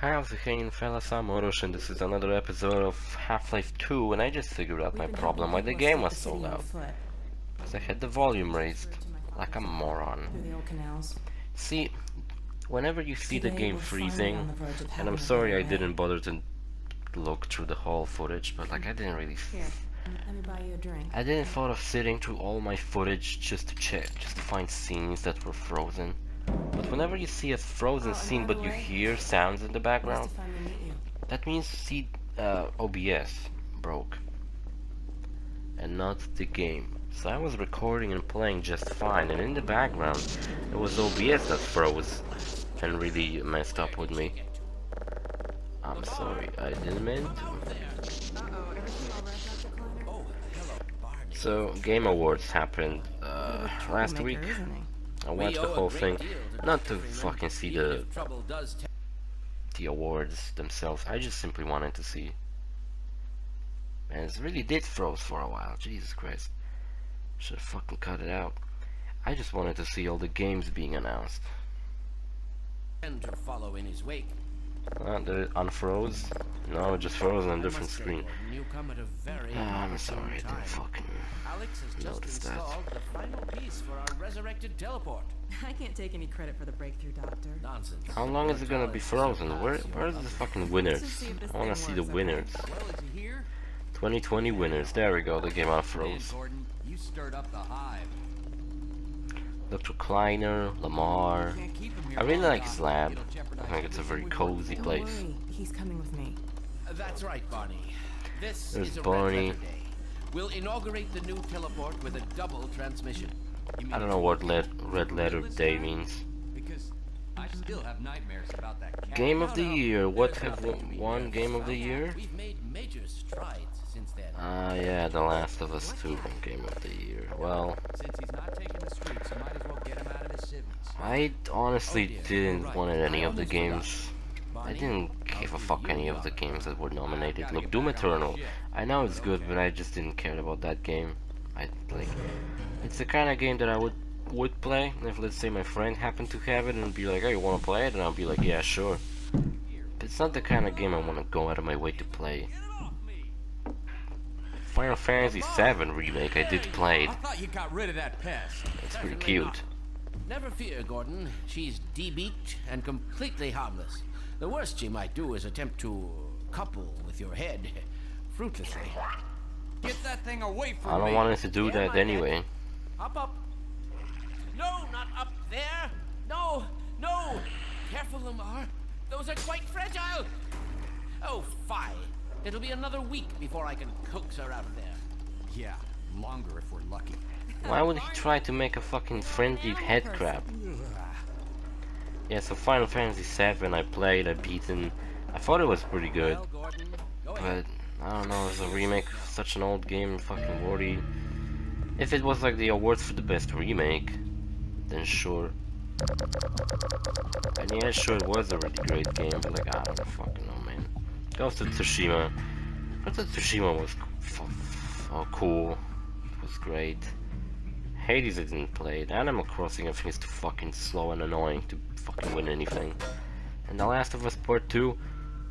How's it going, fellas? I'm OrosZ and this is another episode of Half-Life 2, and I just figured out my problem why the game was so loud. Because I had the volume raised, like a moron. See, whenever you see the game freezing, and I'm sorry I didn't bother to look through the whole footage, but like I didn't really... Let me buy you a drink. I didn't thought of sitting through all my footage just to check, just to find scenes that were frozen. But whenever you see a frozen scene but you hear sounds in the background, that means OBS broke and not the game. So I was recording and playing just fine, and in the background it was OBS that froze and really messed up with me. I'm sorry, I didn't mean to. So, Game Awards happened last week. I watched the whole thing, not to fucking see the awards themselves. I just simply wanted to see. And it really did froze for a while. Jesus Christ. Should have fucking cut it out. I just wanted to see all the games being announced. And to follow in his wake. Did it unfroze? No, it just froze on a different screen. I'm sorry, I didn't fucking notice that. The final piece for our resurrected teleport. I can't take any credit for the breakthrough, Doctor. Nonsense. How long is it gonna be frozen? Where's the fucking winners? I wanna see the winners. 2020 winners. There we go, the game unfroze. You stirred up the hive. Dr. Kleiner, Lamar. I really like his lab. I think it's a very cozy place. Don't worry. He's coming with me. That's right, Barney. This There's is a Barney. red letter day. We'll inaugurate the new teleport with a double transmission. I don't know what red letter day means. Because I still have nightmares about that cat. Game of the year. What have won Game of the year? We've made major strides since then. Yeah, The Last of Us 2 Game of the year. Well, Since he's not taking the streets, you might as well get him out of his civvies. I honestly didn't want any of the games. I didn't give a fuck any of the games that were nominated. Look, Doom Eternal. I know it's good, but I just didn't care about that game. It's the kind of game that I would play if, let's say, my friend happened to have it and be like, "Hey, you wanna play it?" And I'll be like, "Yeah, sure." But it's not the kind of game I wanna go out of my way to play. Final Fantasy VII Remake, I did play it. I thought you got rid of that pest. It's pretty Certainly cute. not. Never fear, Gordon. She's debeaked and completely harmless. The worst she might do is attempt to couple with your head, fruitlessly. Get that thing away from I me. don't want it to do that anyway. Up. No, not up there. No. Careful, Lamar. Those are quite fragile. Oh, fine. It'll be another week before I can coax her out of there. Yeah, longer if we're lucky. Why would he try to make a fucking friendly head crab? Yeah, so Final Fantasy VII I played, I beaten. I thought it was pretty good, Well, Gordon, go but ahead. I don't know, it's a remake of such an old game, fucking wordy. If it was like the awards for the best remake, then sure. And yeah, sure, it was a really great game, but like, I don't fucking know, man. Ghost of Tsushima. Ghost of Tsushima was cool. It was great. Hades I didn't play it. Animal Crossing I think is too fucking slow and annoying to fucking win anything. And The Last of Us Part 2,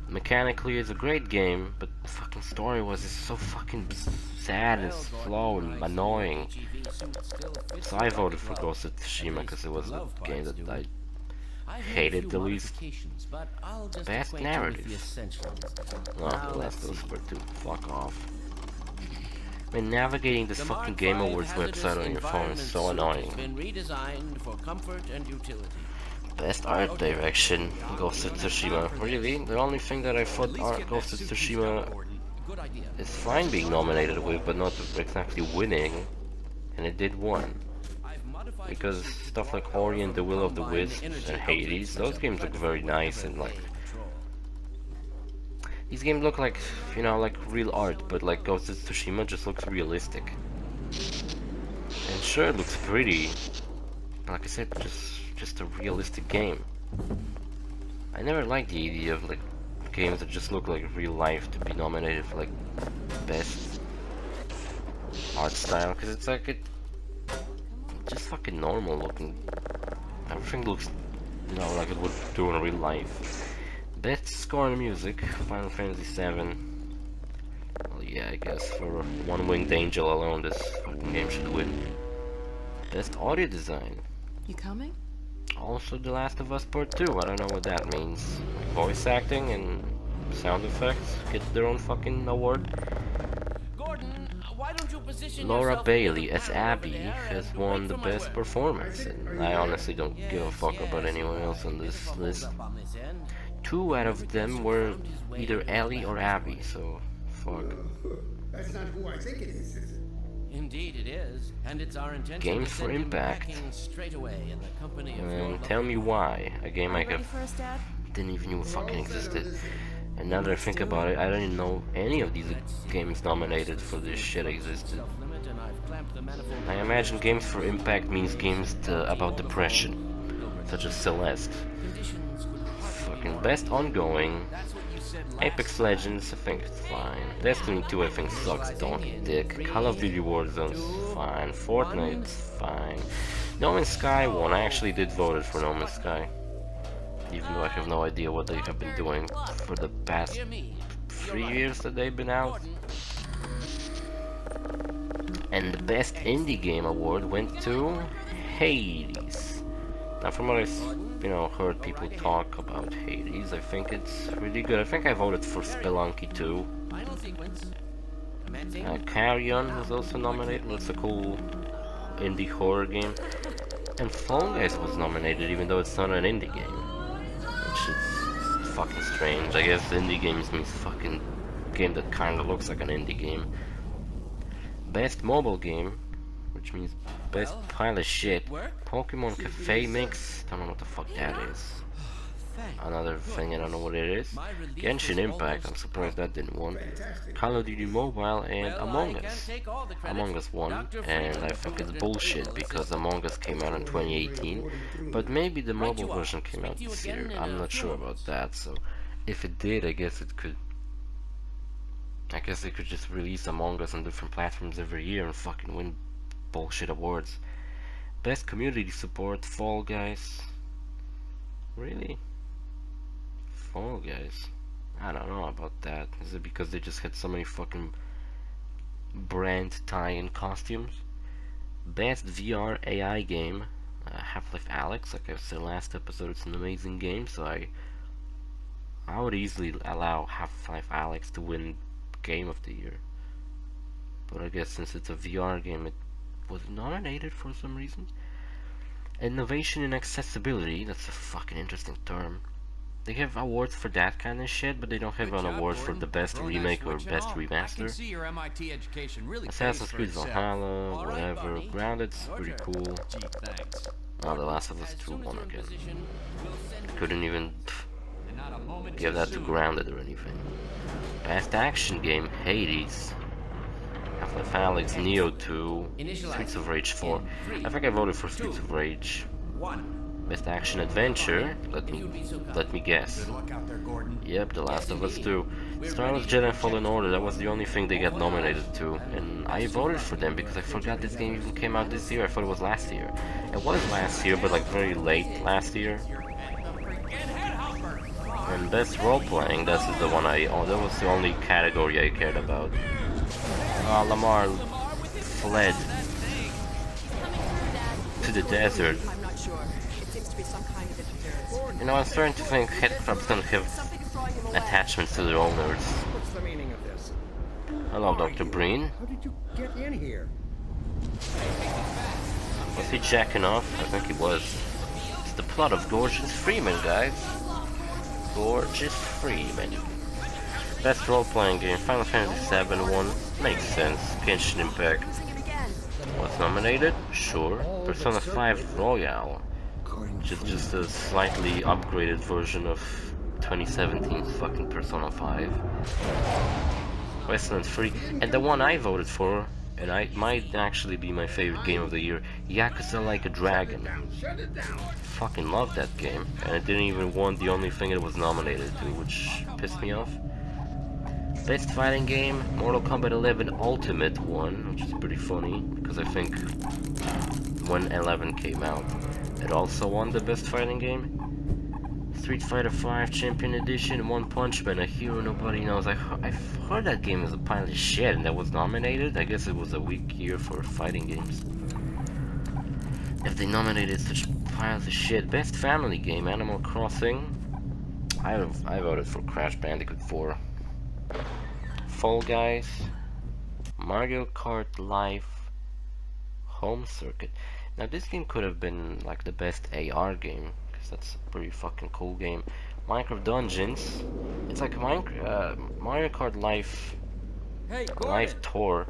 mechanically it's a great game, but the fucking story was just so fucking sad and slow and annoying. So I voted for Ghost of Tsushima because it was a game that I hated the least. Best narrative. No, The Last of Us Part 2. Fuck off. I mean, navigating this fucking Game Awards website on your phone is so annoying. Been redesigned for comfort and utility. Best art direction, Ghost of Tsushima. Really? The only thing that I thought Ghost of Tsushima Good idea. is fine being nominated with, but not exactly winning, and it did win. I've modified Because stuff like Ori and the Will of the Wisps and Hades, those games look very nice and like... These games look like, you know, like real art, but like Ghost of Tsushima just looks realistic. And sure, it looks pretty, but like I said, just a realistic game. I never liked the idea of like games that just look like real life to be nominated for like best art style, because it's like just fucking normal looking. Everything looks, you know, like it would do in real life. Best score in music, Final Fantasy VII. Well, yeah, I guess for One Winged Angel alone, this fucking game should win. Best audio design. You coming? Also, The Last of Us Part 2. I don't know what that means. Voice acting and sound effects get their own fucking award. Gordon, why don't you position Laura yourself Bailey near the as panel over Abby there has and won wait the for my best word? performance, and I honestly don't give a fuck about anyone else on this list. 2 out of them were either Ellie or Abby, so fuck. That's not who I think it is it? Indeed it is, and it's our intention Game to for send him Impact. packing straight away in the company of your And tell me why. A game I Ready have for us, Dad? didn't even know fucking existed. And now that I think about it, I don't even know any of these games nominated for this shit existed. self-limit, and I've clamped the manifold. I imagine games for Impact means games about depression, such as Celeste. Conditions could hardly be Fucking more best ideal. ongoing. That's what you said last Apex Legends, I think it's fine. Destiny 2, I think sucks donkey dick. Call of Duty Warzone's fine. Fortnite's fine. No Man's Sky won. I actually did vote for No Man's Sky. Even though I have no idea what they have been doing for the past Dear me, 3 years that they've been out. And the best indie game award went to Hades. Now from what I've heard people talk about Hades, I think it's really good. I think I voted for Spelunky too. final sequence. Commencing. Carrion was also nominated. That's a cool indie horror game. And Fall Guys was nominated even though it's not an indie game. Which is fucking strange. I guess indie games means fucking game that kinda looks like an indie game. Best mobile game, which means best pile of shit. Pokemon Cafe Mix, don't know what the fuck that is. Another thing, I don't know what it is. Genshin Impact, I'm surprised that didn't win. Call of Duty Mobile and Among Us. Among Us won, and I think it's bullshit because Among Us came out in 2018. But maybe the mobile version came out this year, I'm not sure about that, so if it did, I guess they could just release Among Us on different platforms every year and fucking win bullshit awards. Best community support, Fall Guys. Really? Fall Guys? I don't know about that. Is it because they just had so many fucking brand tie-in costumes? Best VR AI game, Half-Life Alyx. Like I said last episode, it's an amazing game, so I would easily allow Half-Life Alyx to win Game of the Year. But I guess since it's a VR game, it was nominated for some reason. Innovation in accessibility, that's a fucking interesting term. They have awards for that kind of shit, but they don't have an award for the best remake or best remaster. Assassin's Creed Valhalla, whatever. Grounded's pretty cool. Oh, The Last of Us 2 won again. Couldn't even give that to Grounded or anything. Best action game, Hades. Half-Life Alyx, Neo 2, Streets of Rage 4. I think I voted for Streets of Rage. Best action adventure, let me guess. Yep, The Last of Us 2. Star Wars Jedi Fallen Order, that was the only thing they got nominated to. And I voted for them because I forgot this game even came out this year. I thought it was last year. It was last year, but like very late last year. And best role-playing, that's the one that was the only category I cared about. Lamar fled to the desert. I'm not sure. It seems to be some kind of interference. You know, I'm starting to think headcrabs don't have Something is throwing him away. attachments to their owners. What's the meaning of this? Hello, Dr. Breen. How did you get in here? Was he jacking off? I think he was. It's the plot of Gorgeous Freeman, guys. Gorgeous Freeman. Best role-playing game, Final Fantasy VII won. Makes sense. Genshin Impact Losing it again. was nominated. Sure. Persona 5 Royale, which is just a slightly upgraded version of 2017's fucking Persona 5. Westland 3, and the one I voted for, and I might actually be my favorite game of the year, Yakuza Like a Dragon. Fucking love that game, and it didn't even win the only thing it was nominated to, which pissed me off. Best fighting game, Mortal Kombat 11 Ultimate won, which is pretty funny, because I think when 11 came out, it also won the best fighting game. Best action game, Final Fantasy VII won. Makes sense. Genshin Impact won. Best role-playing game, Mortal Kombat 11 Ultimate won, which is pretty funny, because I think when 11 came out, it also won the best fighting game. Best action game, Mortal Kombat 11 Ultimate won, which is pretty funny, because I think Street Fighter 5 Champion Edition, One Punch Man, a hero nobody knows. I've heard that game is a pile of shit and that was nominated. I guess it was a weak year for fighting games. If they nominated such piles of shit. Best family game, Animal Crossing. I voted for Crash Bandicoot 4. Fall Guys, Mario Kart Live, Home Circuit. Now this game could have been like the best AR game, because that's a pretty fucking cool game. Minecraft Dungeons. It's like Mario Kart Live, Hey, Gordon. Live Tour.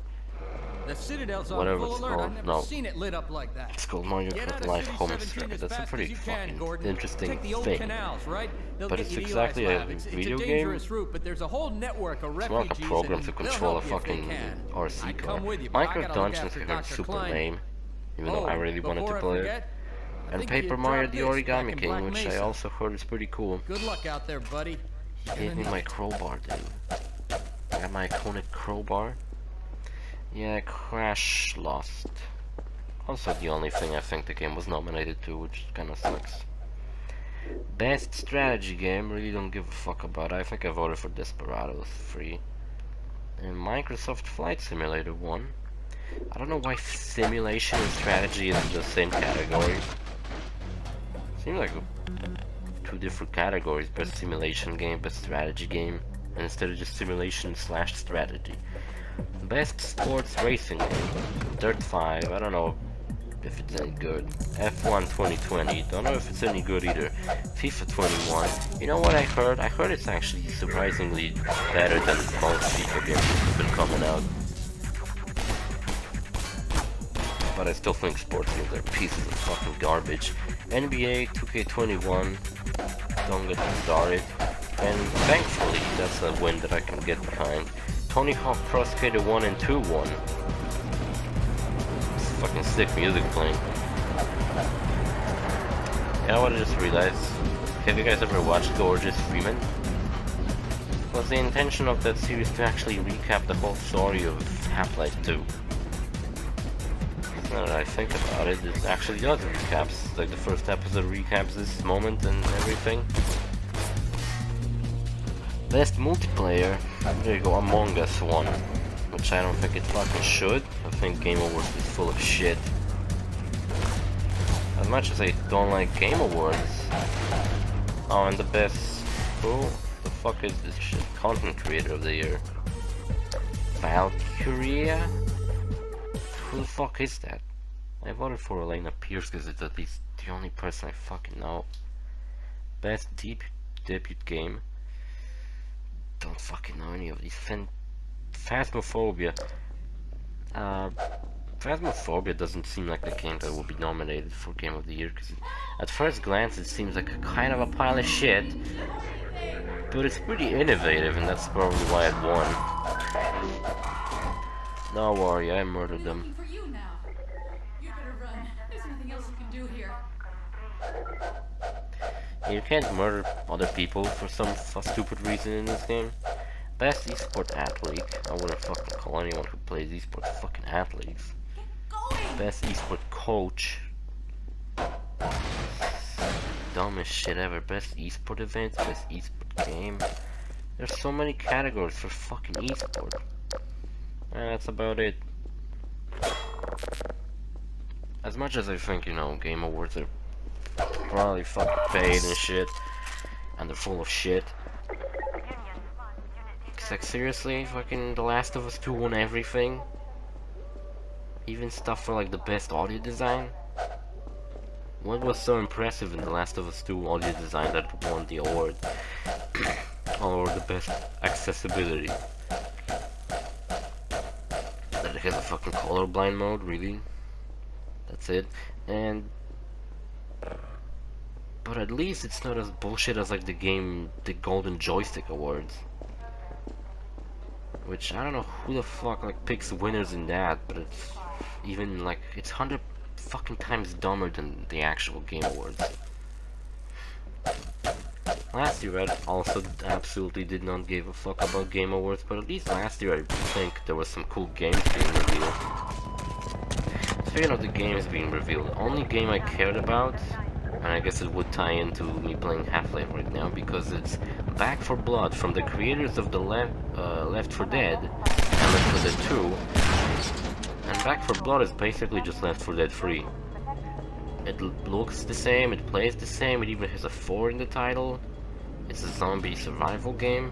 The Citadel's on Whatever full it's alert. called. I've never No. seen it lit up like that. It's called Mario Get out Kart of Live City Home 17 Circuit. as That's a fast pretty as you can, fucking Gordon. interesting Take the old thing. canals, right? They'll But get it's you to exactly Eli's a lab. It's video a game. dangerous route, but there's a whole network of It's more refugees. like a program and to they'll control a help you if they fucking can. RC I'd car. come with you, but I Minecraft gotta look Dungeons after is Dr. super Klein. lame, even though I really wanted before to I play it. forget, I And think Paper you Mario dropped the this back Origami in King, Black which I Mesa. also heard is pretty cool. Good luck out there, buddy. Gave me my crowbar, dude. I got my iconic crowbar. Yeah, Crash lost. Also the only thing I think the game was nominated to, which kinda sucks. Best strategy game, really don't give a fuck about it. I think I voted for Desperados 3. And Microsoft Flight Simulator 1. I don't know why simulation and strategy is in the same category. Seems like two different categories, best simulation game, best strategy game, and instead of just simulation slash strategy. Best sports racing game, Dirt 5, I don't know if it's any good. F1 2020, don't know if it's any good either. FIFA 21, you know what I heard? I heard it's actually surprisingly better than most FIFA games that have been coming out. But I still think sports games are pieces of fucking garbage. NBA 2K21, don't get me started. And thankfully, that's a win that I can get behind. Tony Hawk Pro Skater 1 and 2 won. It's fucking sick music playing. You know what I just realized? Have you guys ever watched Gorgeous Freeman? Was the intention of that series to actually recap the whole story of Half-Life 2? Now that I think about it, it actually does recaps. Like the first episode recaps this moment and everything. Best multiplayer, there you go, Among Us won. Which I don't think it fucking should. I think Game Awards is full of shit. As much as I don't like Game Awards. Oh, and the best... Who the fuck is this shit? Content Creator of the Year. Valkyria? Who the fuck is that? I voted for Elena Pierce because it's at least the only person I fucking know. Best debut game. Don't fucking know any of these. Phasmophobia. Phasmophobia doesn't seem like the game that will be nominated for Game of the Year, because at first glance it seems like a kind of a pile of shit, but it's pretty innovative, and that's probably why it won. No worry, I murdered them. For you now. You better run. There's nothing else you can do here. You can't murder other people for some stupid reason in this game. Best esport athlete. I wouldn't fucking call anyone who plays esports fucking athletes. Best esport coach. Dumbest shit ever. Best esport event. Best esport game. There's so many categories for fucking esport. And that's about it. As much as I think, you know, Game Awards are probably fucking paid and shit, and they're full of shit. It's like, seriously, fucking The Last of Us 2 won everything? Even stuff for like the best audio design? What was so impressive in The Last of Us 2 audio design that won the award? Or the best accessibility? That it has a fucking colorblind mode, really? That's it. And but at least it's not as bullshit as like the Golden Joystick Awards. Which I don't know who the fuck like picks winners in that, but it's even like it's 100 fucking times dumber than the actual Game Awards. Last year I also absolutely did not give a fuck about Game Awards, but at least last year I think there was some cool games being revealed. Speaking of the games being revealed, the only game I cared about And I guess it would tie into me playing Half-Life right now because it's Back for Blood from the creators of the Left 4 Dead and Left 4 Dead 2. And Back for Blood is basically just Left 4 Dead 3. It looks the same, it plays the same, it even has a 4 in the title. It's a zombie survival game.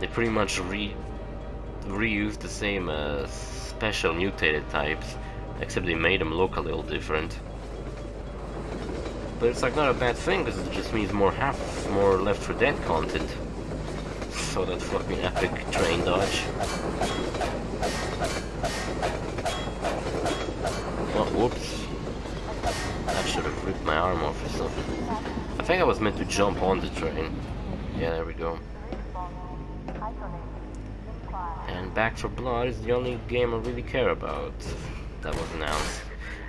They pretty much reused the same special mutated types, except they made them look a little different. But it's like not a bad thing, because it just means more Left 4 Dead content. So that fucking epic train dodge. Oh, whoops. That should have ripped my arm off or something. I think I was meant to jump on the train. Yeah, there we go. And Back for Blood is the only game I really care about that was announced.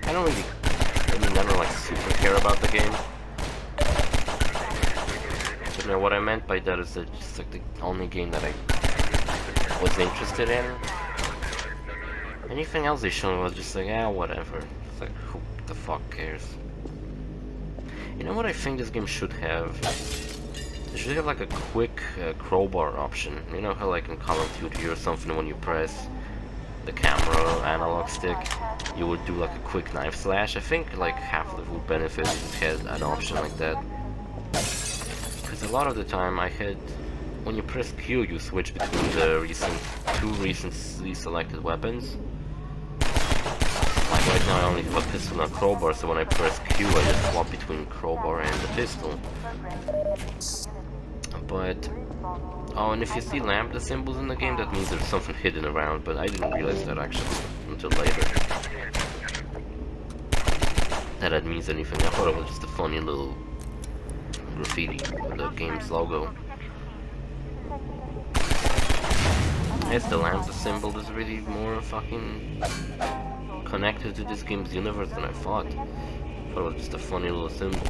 I don't like super care about the game. But you know, what I meant by that is that it's just like the only game that I was interested in. Anything else they showed was just like, ah, whatever. It's like, who the fuck cares? You know what I think this game should have? They should have like a quick crowbar option. You know how like in Call of Duty or something when you press the camera analog stick, you would do like a quick knife slash. I think like Half-Life would benefit if it had an option like that. Because a lot of the time I had, when you press Q, you switch between the two recently selected weapons. Like right now I only have a pistol and a crowbar, so when I press Q I just swap between crowbar and the pistol. But oh, and if you see lambda symbols in the game, that means there's something hidden around, but I didn't realize that actually until later. That means anything. I thought it was just a funny little graffiti with the game's logo. Yes, the lambda symbol is really more fucking connected to this game's universe than I thought. I thought it was just a funny little symbol.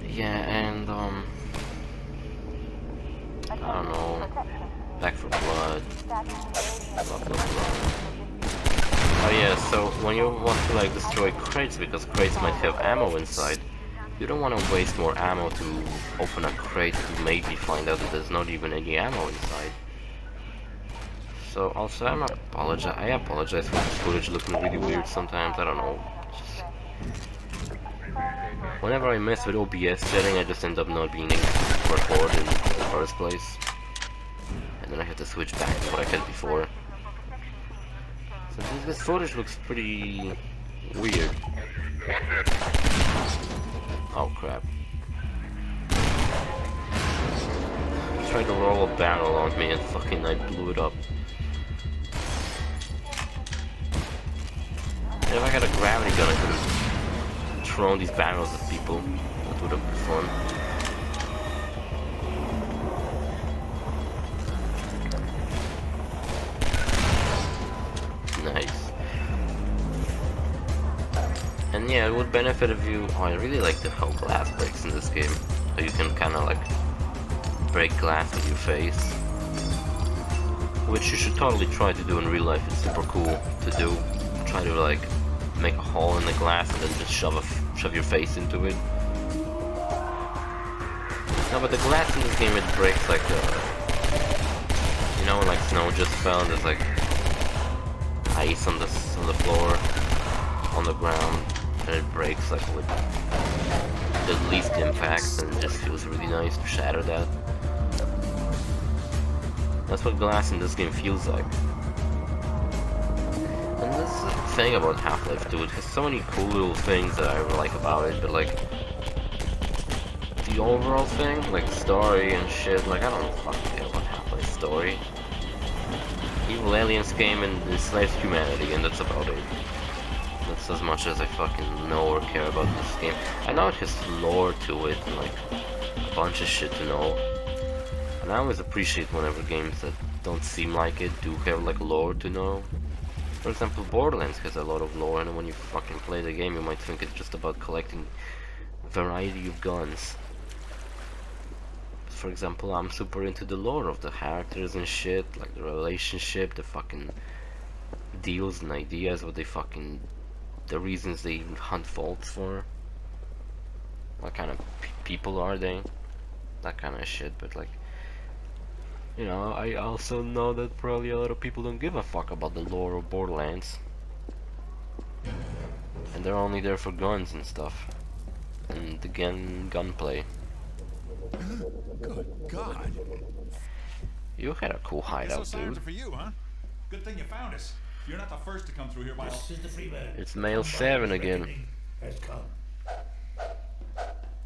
Yeah, and I don't know, Back for Blood, blah blah blah. Oh yeah, so when you want to like destroy crates, because crates might have ammo inside, you don't want to waste more ammo to open a crate to maybe find out that there's not even any ammo inside. So also I apologize for this footage looking really weird sometimes, I don't know. Whenever I mess with OBS setting, I just end up not being able to record in the first place. And then I have to switch back to what I had before. So this footage looks pretty weird. Oh crap. I tried to roll a barrel on me and fucking I blew it up. And if I had a gravity gun, I could have thrown these barrels at people. That would have been fun. Nice. And yeah, it would benefit if you... Oh, I really like the how glass breaks in this game. So you can kind of like break glass with your face. Which you should totally try to do in real life. It's super cool to do. Try to like make a hole in the glass and then just shove your face into it. No, but the glass in this game, it breaks like you know, when like snow just fell and there's like ice on the floor, on the ground, and it breaks like with the least impact, and it just feels really nice to shatter that. That's what glass in this game feels like. And this is the thing about Half-Life 2, it has so many cool little things that I like about it, but like the overall thing, like story and shit, like I don't fucking care about Half-Life story. Evil aliens came and enslaved humanity, and that's about it. That's as much as I fucking know or care about this game. I know it has lore to it, and like a bunch of shit to know. And I always appreciate whenever games that don't seem like it do have like lore to know. For example, Borderlands has a lot of lore, and when you fucking play the game you might think it's just about collecting a variety of guns. For example, I'm super into the lore of the characters and shit, like the relationship, the fucking deals and ideas, what they fucking the reasons they hunt vaults for. What kind of people are they? That kind of shit, but like, you know, I also know that probably a lot of people don't give a fuck about the lore of Borderlands. And they're only there for guns and stuff. And the gunplay. Good God. You had a cool Guess hideout, those sirens dude. are for you, huh? Good thing you found us. You're not the first to come through here by This is the free man. It's male 7 again. Reckoning has come.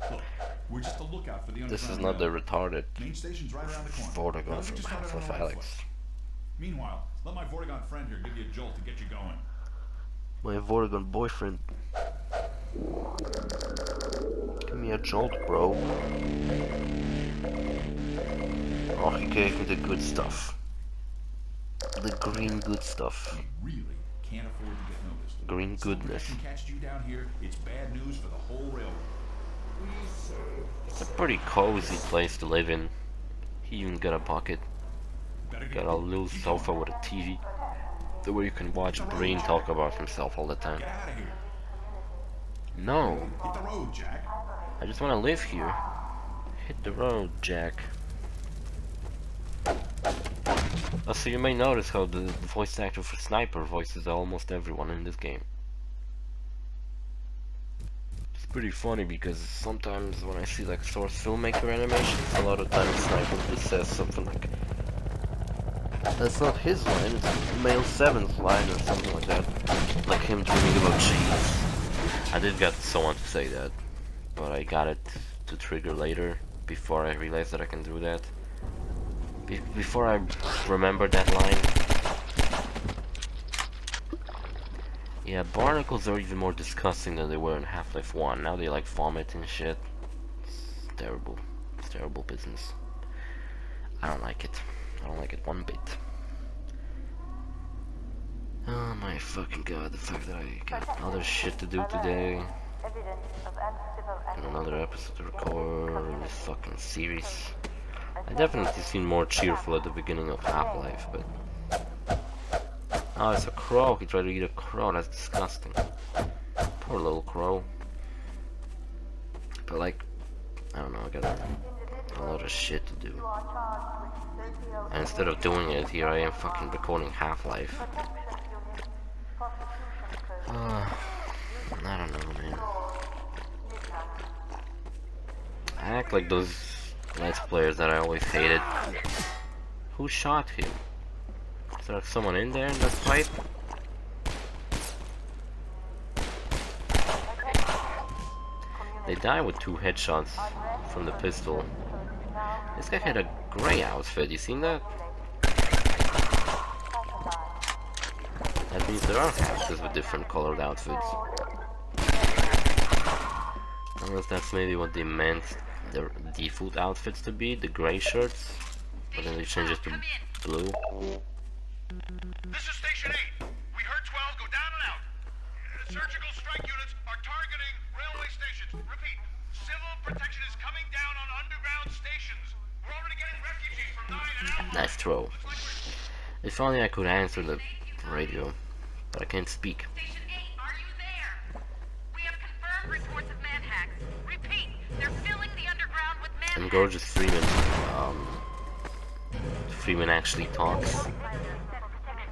Look, we're just a lookout for the This is underground not the railroad. retarded Main station's right around the corner. Vortigern We from just started on Half-Life the right Alex. foot. Meanwhile, let my Vortigern friend here give you a jolt to get you going. My Vortigern boyfriend. Give me a jolt, bro. Oh, he gave me the good stuff. The green good stuff. We really can't afford to get noticed. Green goodness. If we catch you down here, it's bad news for the whole railroad. It's a pretty cozy place to live in. He even got a bucket. Better get Got a little sofa with a TV. Where you can watch Breen talk about himself all the time. Get out of here. No, Hit the road, Jack. I just want to live here. Hit the road, Jack. Also, you may notice how the voice actor for Sniper voices almost everyone in this game. It's pretty funny because sometimes when I see like source filmmaker animations, a lot of times Sniper just says something like, that's not his line, it's male 7's line or something like that. Like him dreaming about cheese. I did get someone to say that, but I got it to trigger later before I realized that I can do that. Before I remember that line. Yeah, barnacles are even more disgusting than they were in Half-Life 1. Now they like vomit and shit. It's terrible. It's terrible business. I don't like it. I don't like it one bit. Oh my fucking god, the fact that I got other shit to do today. And another episode to record, this fucking series. I definitely seem more cheerful at the beginning of Half-Life, but... Oh, it's a crow. He tried to eat a crow. That's disgusting. Poor little crow. But like, I don't know, I got a lot of shit to do. And instead of doing it, here I am fucking recording Half-Life. I don't know, man. I act like those Let's Players that I always hated. Who shot him? Is there someone in there in that fight? They die with 2 headshots from the pistol. This guy had a grey outfit, you seen that? That means there are hatches with different colored outfits. Unless that's maybe what they meant their default outfits to be, the grey shirts. But then they changed it to blue. This is Station 8. We heard 12 go down and out. Surgical strike units are targeting railway stations. Repeat, civil protection is coming down on underground stations. We're already getting refugees from 9 and out. Nice throw. If only I could answer the radio, but I can't speak. Station 8, are you there? We have confirmed reports of manhacks. Repeat, they're filling the underground with manhacks. And Gorgeous Freeman, Freeman actually talks.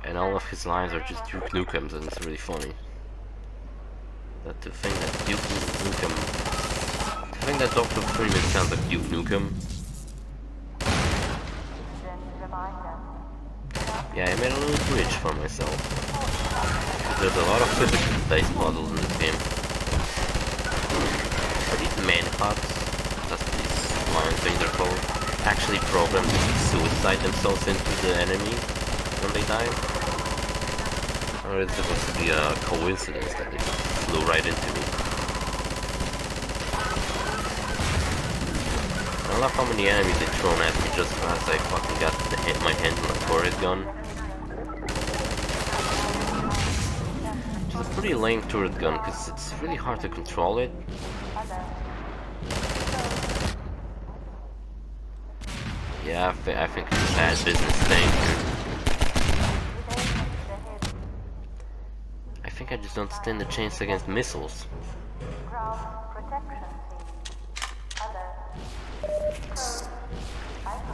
And all of his lines are just Duke Nukems, and it's really funny. That to think that Duke Nukem... To think that Dr. Freeman sounds like Duke Nukem. Yeah, I made a little bridge for myself. There's a lot of physics-based models in this game. Are these manhuts, that's these line things are called, actually programmed to suicide themselves into the enemy when they die? Or is it supposed to be a coincidence that they just flew right into me? I love how many enemies they thrown at me just as I fucking got my hand on a turret gun. Which is a pretty lame turret gun because it's really hard to control it. Yeah, I think it's a bad business thing here. I think think I just don't stand a chance against missiles.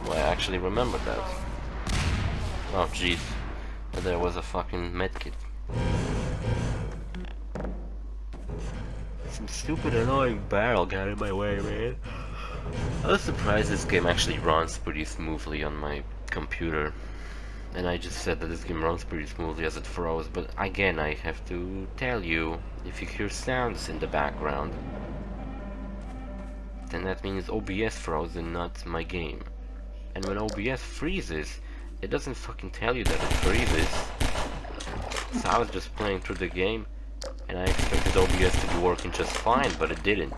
Well, I actually remembered that. Oh jeez. There was a fucking medkit. Some stupid annoying barrel got in my way, man. I was surprised this game actually runs pretty smoothly on my computer. And I just said that this game runs pretty smoothly as it froze, but again I have to tell you, if you hear sounds in the background, then that means OBS froze and not my game. And when OBS freezes, it doesn't fucking tell you that it freezes. So I was just playing through the game, and I expected OBS to be working just fine, but it didn't.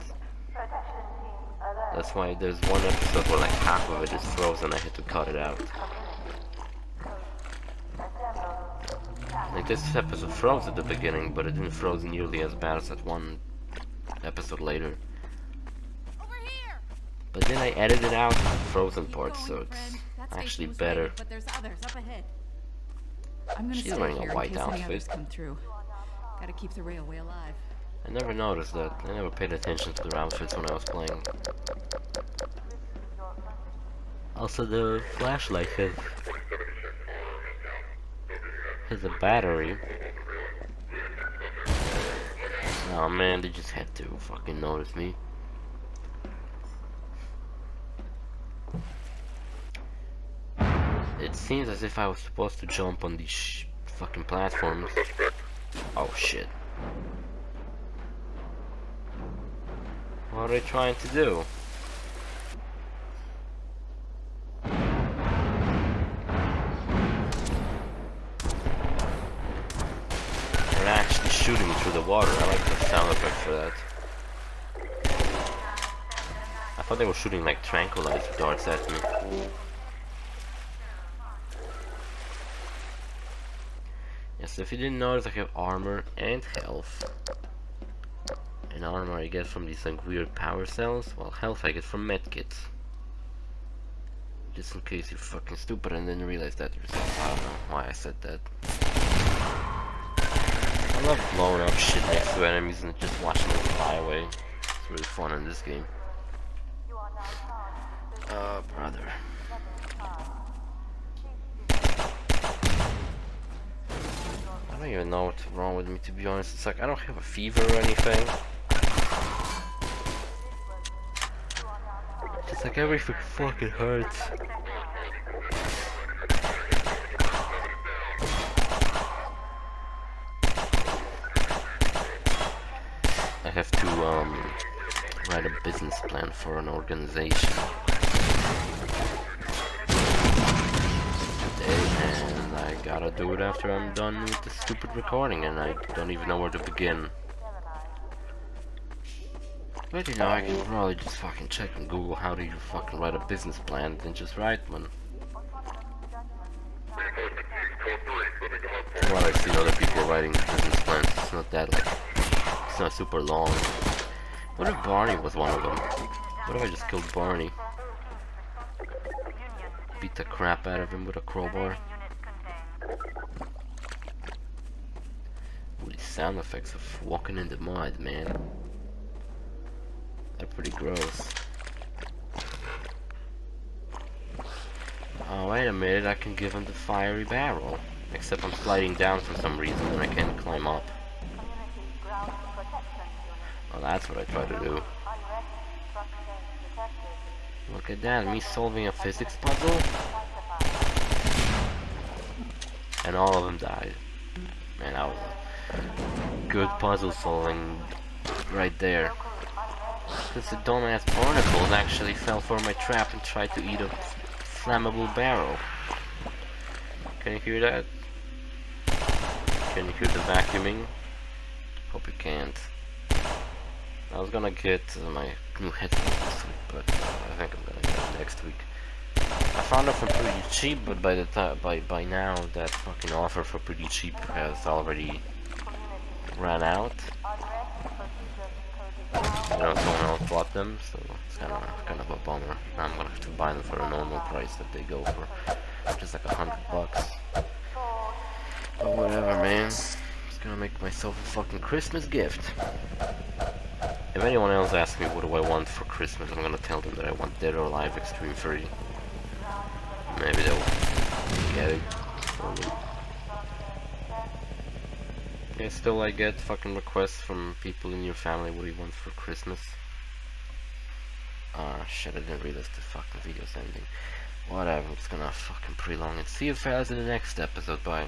That's why there's one episode where like half of it is frozen, I had to cut it out. Like this episode froze at the beginning, but it didn't froze nearly as bad as that one episode later. But then I edited out the frozen parts, so it's actually better. But there's others up ahead. I'm gonna She's stay wearing a here in white case any outfit. others come through. Gotta keep the railway alive. I never noticed that. I never paid attention to their outfits when I was playing. Also, the flashlight has a battery. Oh man, they just had to fucking notice me. It seems as if I was supposed to jump on these fucking platforms. Oh shit. What are they trying to do? They're actually shooting through the water. I like the sound effect for that. I thought they were shooting like tranquilizer darts at me. Yes, if you didn't notice, I have armor and health. And armor I get from these like weird power cells, while health I get from medkits. Just in case you're fucking stupid and didn't realize that yourself. I don't know why I said that. I love blowing up shit next to enemies and just watching them fly away. It's really fun in this game. Brother. I don't even know what's wrong with me, to be honest. It's like I don't have a fever or anything. It's like everything fucking hurts. I have to write a business plan for an organization today, and I gotta do it after I'm done with the stupid recording, and I don't even know where to begin. But you know, I can probably just fucking check on Google how do you fucking write a business plan, then just write one. Well, I've seen other people writing business plans, it's not that like, it's not super long. What if Barney was one of them? What if I just killed Barney? Beat the crap out of him with a crowbar? Ooh, these sound effects of walking in the mud, man. They're pretty gross. Oh, wait a minute, I can give him the fiery barrel. Except I'm sliding down for some reason and I can't climb up. Well, that's what I try to do. Look at that, me solving a physics puzzle? And all of them died. Man, that was a good puzzle solving right there. Because the dumbass barnacles actually fell for my trap and tried to eat a flammable barrel. Can you hear that? Can you hear the vacuuming? Hope you can't. I was gonna get my new headphones this week, but I think I'm gonna get them next week. I found them for pretty cheap, but by the time by now that fucking offer for pretty cheap has already ran out. You know, someone else bought them, so it's kind of a bummer. I'm gonna have to buy them for a normal price that they go for, just like $100. But whatever, man. Just gonna make myself a fucking Christmas gift. If anyone else asks me what do I want for Christmas, I'm gonna tell them that I want Dead or Alive Extreme 3. Maybe they'll get it. Yeah, still I get fucking requests from people in your family, what do you want for Christmas? Ah, shit, I didn't realize the fucking video's ending. Whatever, I'm just gonna fucking prolong it. See you fellas in the next episode, bye.